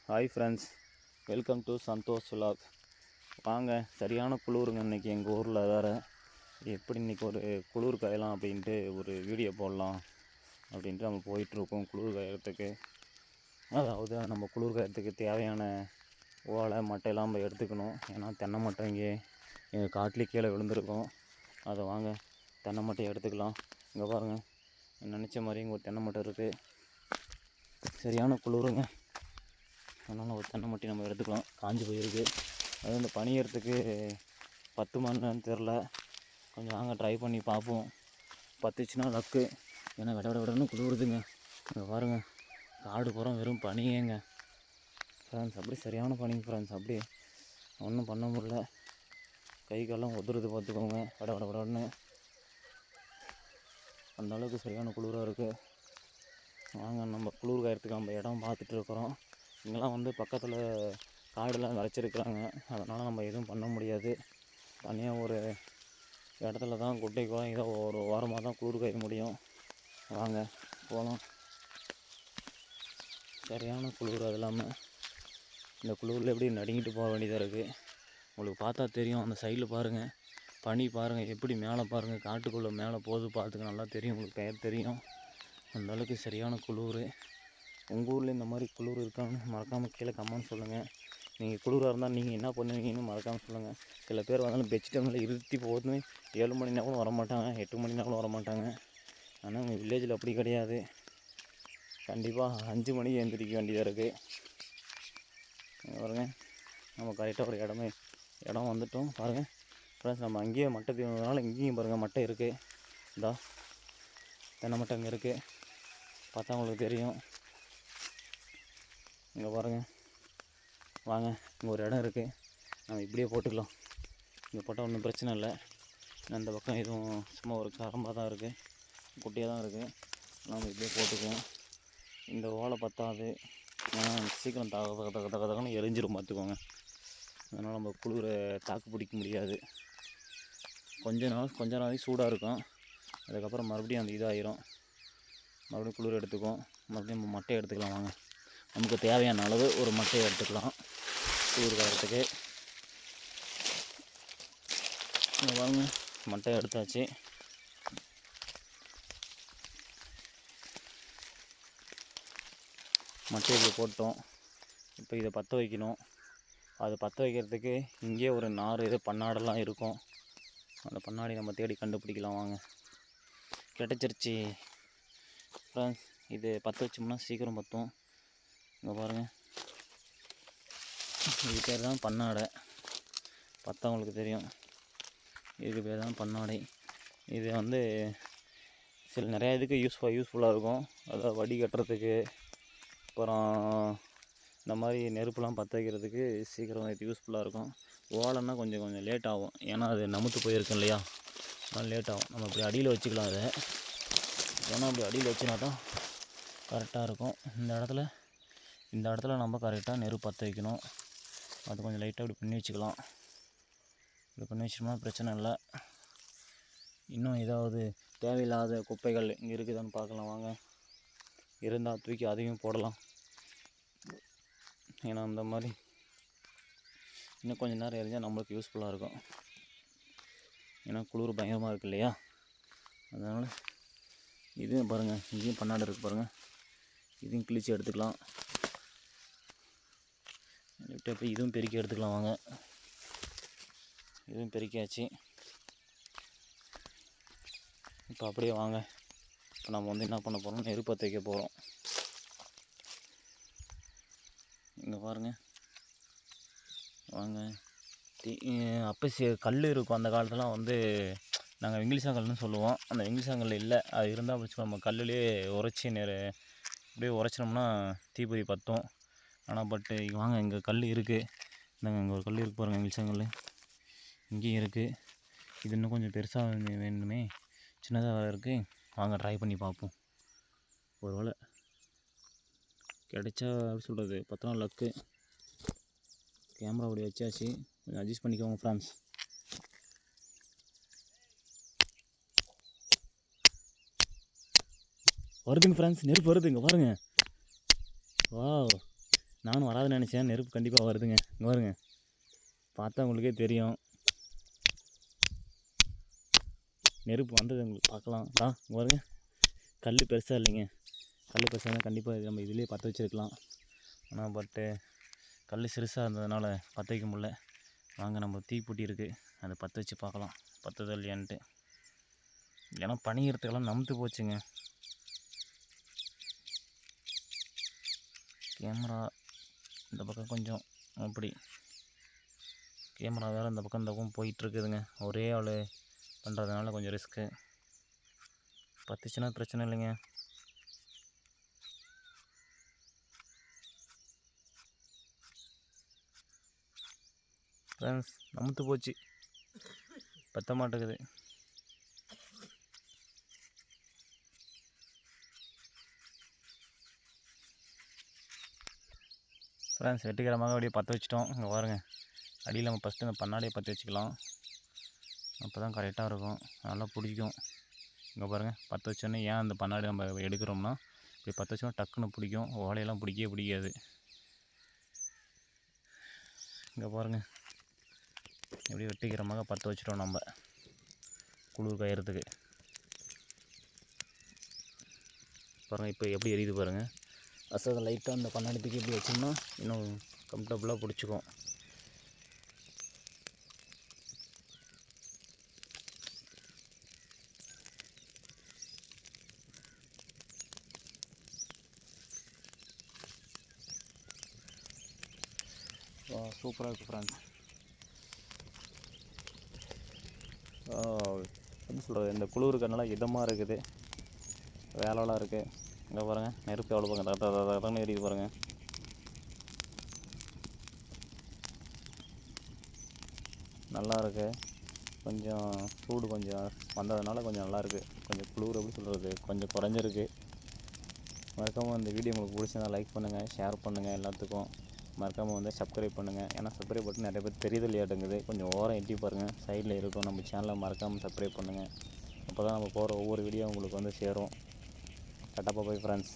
Hi friends, welcome to Santosh vlog. வாங்க, சரியான குளிருங்க இன்றைக்கி எங்கள் ஊரில். வேறு எப்படி இன்றைக்கி ஒரு குளிர் காயலாம் அப்படின்ட்டு ஒரு வீடியோ போடலாம் அப்படின்ட்டு நம்ம போயிட்டுருக்கோம் குளிர் காயறதுக்கு. அதாவது நம்ம குளிர் காயறதுக்கு தேவையான ஓலை மட்டையெல்லாம் நம்ம எடுத்துக்கணும். ஏன்னா தென்னை மட்டை இங்கே எங்கள் காட்டிலே கீழே விழுந்திருக்கும். அதை வாங்க தென்னை மட்டையை எடுத்துக்கலாம். இங்கே பாருங்கள், நினச்ச மாதிரி இங்கே ஒரு தென்னை மட்டை இருக்குது. சரியான குளிருங்க, அதனால் ஒரு தென்னை மட்டை நம்ம எடுத்துக்கலாம். காஞ்சி போயிருக்கு. அது இந்த பனியறதுக்கு 10 மணின்னு தெரில. கொஞ்சம் வாங்க ட்ரை பண்ணி பார்ப்போம். 10ச்சுன்னா லக்கு. ஏன்னா விடன்னு குளிருதுங்க. இங்கே பாருங்கள், காடு புறம் வெறும் பனியேங்க ஃப்ரெண்ட்ஸ். அப்படி சரியான பனிங்க ஃப்ரெண்ட்ஸ். அப்படி ஒன்றும் பண்ண முடியல. கை காலெல்லாம் உதறுது பார்த்துக்கோங்க. விடன்னு அந்தளவுக்கு சரியான குளிராக இருக்குது. வாங்க, நம்ம குளிர் காயறதுக்கு நம்ம இடம் பார்த்துட்டு இருக்கிறோம். இங்கெல்லாம் பக்கத்தில் காடெல்லாம் விளைச்சிருக்கிறாங்க. அதனால் நம்ம எதுவும் பண்ண முடியாது. தனியாக ஒரு இடத்துல தான் குட்டைக்குலாம் ஏதோ ஒரு வாரமாக தான் குளிர் காய முடியும். வாங்க போகலாம். சரியான குளிர். அது இல்லாமல் இந்த குளிரில் எப்படி நடுங்கிட்டு போக வேண்டியதாக இருக்குது. உங்களுக்கு பார்த்தா தெரியும். அந்த சைடில் பாருங்கள், பனி பாருங்கள் எப்படி மேலே பாருங்கள், காட்டுக்குள்ளே மேலே போகுது. பார்த்துக்க நல்லா தெரியும், உங்களுக்கு பெயர் தெரியும். அந்தளவுக்கு சரியான குளிர். உங்கள் ஊரில் இந்த மாதிரி குளிர் இருக்கான்னு மறக்காமல் கீழே கமெண்ட் சொல்லுங்கள். நீங்கள் குளிராக இருந்தால் நீங்கள் என்ன பண்ணுவீங்கன்னு மறக்காமல் சொல்லுங்கள். சில பேர் வந்தாலும் பெட்ஷீட்டில் இருத்தி போகுது. 7 மணினா கூட வரமாட்டாங்க, 8 மணினா கூட வரமாட்டாங்க. ஆனால் உங்கள் வில்லேஜில் அப்படி கிடையாது. கண்டிப்பாக 5 மணிக்கு எழுந்திரிக்க வேண்டியதாக இருக்குது. பாருங்கள், நம்ம கரெக்டாக ஒரு இடம் வந்துட்டோம். பாருங்கள் ஃப்ரெண்ட்ஸ், நம்ம அங்கேயே மட்டை தீவனதுனால இங்கேயும் பாருங்கள் மட்டை இருக்குது. இதா தென்னை மட்டை அங்கே இருக்குது, பார்த்தா உங்களுக்கு தெரியும். இங்கே பாருங்கள், வாங்க இங்கே ஒரு இடம் இருக்குது. நம்ம இப்படியே போட்டுக்கலாம். இங்கே போட்டால் ஒன்றும் பிரச்சனை இல்லை. அந்த பக்கம் எதுவும் சும்மா ஒரு கரம்பாக தான் இருக்குது, குட்டியாக தான் இருக்குது. நம்ம இப்படியே போட்டுக்குவோம். இந்த ஓலை பத்தாது, ஏன்னா சீக்கிரம் தகன்னு எரிஞ்சிடும் பார்த்துக்கோங்க. அதனால் நம்ம குளிரை தாக்கு பிடிக்க முடியாது. கொஞ்ச நாளைக்கு சூடாக இருக்கும். அதுக்கப்புறம் மறுபடியும் அந்த இதாகிடும். மறுபடியும் குளிர் எடுத்துக்கும். மறுபடியும் நம்ம மட்டையை எடுத்துக்கலாம். வாங்க, நமக்கு தேவையான அளவு ஒரு மட்டையை எடுத்துக்கலாம் குளிர் காயறதுக்கு. இங்கே பாருங்க, மட்டையை எடுத்தாச்சு. மட்டையை இப்படி போட்டோம். இப்போ இதை பற்ற வைக்கணும். அது பற்ற வைக்கிறதுக்கு இங்கே ஒரு நார் இது பண்ணாடெல்லாம் இருக்கும். அந்த பண்ணாடி நம்ம தேடி கண்டுபிடிக்கலாம். வாங்க, கிடச்சிருச்சு ஃப்ரெண்ட்ஸ். இது பற்ற வச்சோம்னா சீக்கிரம் பற்றும். இங்கே பாருங்கள், இது பேர் தான் பண்ணாடை. பார்த்தா உங்களுக்கு தெரியும், இதுக்கு பேர் தான் பண்ணாடை. இது சில நிறையா இதுக்கு யூஸ்ஃபுல்லாக இருக்கும். அதாவது வடி கட்டுறதுக்கு, அப்புறம் இந்த மாதிரி நெருப்புலாம் பற்ற வைக்கிறதுக்கு சீக்கிரம் இது யூஸ்ஃபுல்லாக இருக்கும். ஓலைன்னா கொஞ்சம் லேட் ஆகும். ஏன்னா அது நமுத்து போயிருக்கும் இல்லையா, அதனால் லேட் ஆகும். நம்ம அப்படி அடியில் வச்சுக்கலாம் அதை. ஏன்னா அப்படி அடியில் வச்சுனா தான் கரெக்டாக இருக்கும். இந்த இடத்துல நம்ம கரெக்டாக நெருப்பு பற்ற வைக்கணும். அது கொஞ்சம் லைட்டாக இப்படி பண்ணி வச்சுக்கலாம். இப்படி பண்ணி வச்சோம்னா பிரச்சனை இல்லை. இன்னும் ஏதாவது தேவையில்லாத குப்பைகள் இங்கே இருக்குதான்னு பார்க்கலாம். வாங்க, இருந்தால் தூக்கி அதையும் போடலாம். ஏன்னா அந்த மாதிரி இன்னும் கொஞ்சம் நேரம் எரிஞ்சால் நம்மளுக்கு யூஸ்ஃபுல்லாக இருக்கும். ஏன்னா குளிர் பயங்கரமாக இருக்குது இல்லையா, அதனால் இதுவும் பாருங்கள், இங்கேயும் பண்ணாடை இருக்குது பாருங்கள். இதையும் கிழிச்சு எடுத்துக்கலாம். இப்போ இதுவும் பெருக்கி எடுத்துக்கலாம். வாங்க, இதுவும் பெருக்கியாச்சு. இப்போ அப்படியே வாங்க, இப்போ நம்ம என்ன பண்ண போகிறோம், நெருப்பு பற்ற வைக்க போகிறோம். இங்கே பாருங்கள், வாங்க. அப்போ கல் இருக்கும். அந்த காலத்தில் நாங்கள் வெங்கிலிசாங்கல்னு சொல்லுவோம். அந்த வெங்கிலிசாங்கல் இல்லை, அது இருந்தால் வச்சுக்கோ நம்ம கல்லுலேயே உரைச்சி அப்படியே உரைச்சினோம்னா தீப்பொறி பற்றும். ஆனால் வாங்க, இங்கே கல் இருக்குது. இங்கே ஒரு கல் இருக்குது பாருங்கள், வெங்கிலிசாங்கல் இங்கேயும் இருக்குது. இது இன்னும் கொஞ்சம் பெருசாக வேணுமே, சின்னதாக வேறு இருக்குது. வாங்க ட்ரை பண்ணி பார்ப்போம். ஒரு வேளை கிடைச்சா அப்படி சொல்கிறது 10 நாள் லக்கு. கேமரா அப்படி வச்சாச்சு, கொஞ்சம் அட்ஜஸ்ட் பண்ணிக்கோங்க ஃப்ரெண்ட்ஸ். வருதுங்க ஃப்ரெண்ட்ஸ், நெருப்பு வருது. இங்கே பாருங்கள், வா நானும் வராதுன்னு நினச்சேன். நெருப்பு கண்டிப்பாக வருதுங்க. இங்கே வருங்க, பார்த்தா உங்களுக்கே தெரியும். நெருப்பு வந்தது உங்களுக்கு பார்க்கலாம். இங்கே வருங்க, கல் பெருசாக இல்லைங்க. கல் பெருசாக இருந்தால் கண்டிப்பாக நம்ம இதிலே பற்ற வச்சுருக்கலாம். ஆனால் பட்டு கல் சிறுசாக இருந்ததுனால பற்ற வைக்க முடியல. வாங்க, நம்ம தீப்பொட்டி இருக்குது, அதை பற்ற வச்சு பார்க்கலாம் பற்றுதா இல்லையான்ட்டு. ஏன்னா பனிகிறதுக்கெல்லாம் நமுத்து போச்சுங்க. கேமரா இந்த பக்கம் கொஞ்சம் அப்படி, கேமரா வேறு இந்த பக்கம் போயிட்டுருக்குதுங்க. ஒரே ஆள் பண்ணுறதுனால கொஞ்சம் ரிஸ்க்கு. பத்துச்சுன்னா பிரச்சனை இல்லைங்க. ஃப்ரெண்ட்ஸ், நமுத்து போச்சு, பற்ற மாட்டேங்குது. ஃப்ரெண்ட்ஸ், வெட்டிக்கிறமாக அப்படியே பற்ற வச்சிட்டோம். இங்கே பாருங்க, அடியில் நம்ம ஃபஸ்ட்டு இந்த பண்ணாடியை பற்ற வச்சுக்கலாம். அப்போ தான் கரெக்டாக இருக்கும், நல்லா பிடிக்கும். இங்கே பாருங்கள், பற்ற வச்சோன்னே ஏன் அந்த பண்ணாடி நம்ம எடுக்கிறோம்னா, இப்படி பற்ற வச்சோன்னா டக்குன்னு பிடிக்கும். ஓலையெல்லாம் பிடிக்கவே பிடிக்காது. இங்கே பாருங்கள், எப்படி வெட்டிக்கிறமாக பற்ற வச்சிட்டோம் நம்ம குளிர் காயறதுக்கு. பாருங்கள், இப்போ எப்படி எரியுது பாருங்கள். அசதை லைட்டாக அந்த பண்ணாடி தூக்கி எப்படி வச்சோம்னா இன்னும் கம்ஃபர்டபுளாக பிடிச்சிக்கும். சூப்பராக இருக்குது ஃப்ரெண்ட்ஸ். என்ன சொல்கிறது, இந்த குளிருக்கு நல்லா இதமாக இருக்குது, வேலைலாம் இருக்குது. இங்கே பாருங்கள், நெருப்பு எவ்வளோ பாருங்க, எரியுது பாருங்கள். நல்லா இருக்குது. கொஞ்சம் சூடு கொஞ்சம் வந்ததுனால கொஞ்சம் நல்லாயிருக்கு. கொஞ்சம் குளிர் எப்படி சொல்கிறது, கொஞ்சம் குறைஞ்சிருக்கு. மறக்காமல் இந்த வீடியோ உங்களுக்கு பிடிச்சிருந்தா லைக் பண்ணுங்கள், ஷேர் பண்ணுங்கள் எல்லாத்துக்கும். மறக்காமல் வந்து சப்ஸ்கிரைப் பண்ணுங்கள். ஏன்னா சப்ஸ்கிரைப் பட்டன் நிறைய பேர் தெரியலையாட்டுங்குது. கொஞ்சம் ஓரம் எட்டி பாருங்கள், சைடில் இருக்கும். நம்ம சேனலை மறக்காமல் சப்ஸ்கிரைப் பண்ணுங்கள். அப்போ தான் நம்ம போகிற ஒவ்வொரு வீடியோ உங்களுக்கு வந்து சேரும். Tata bye friends.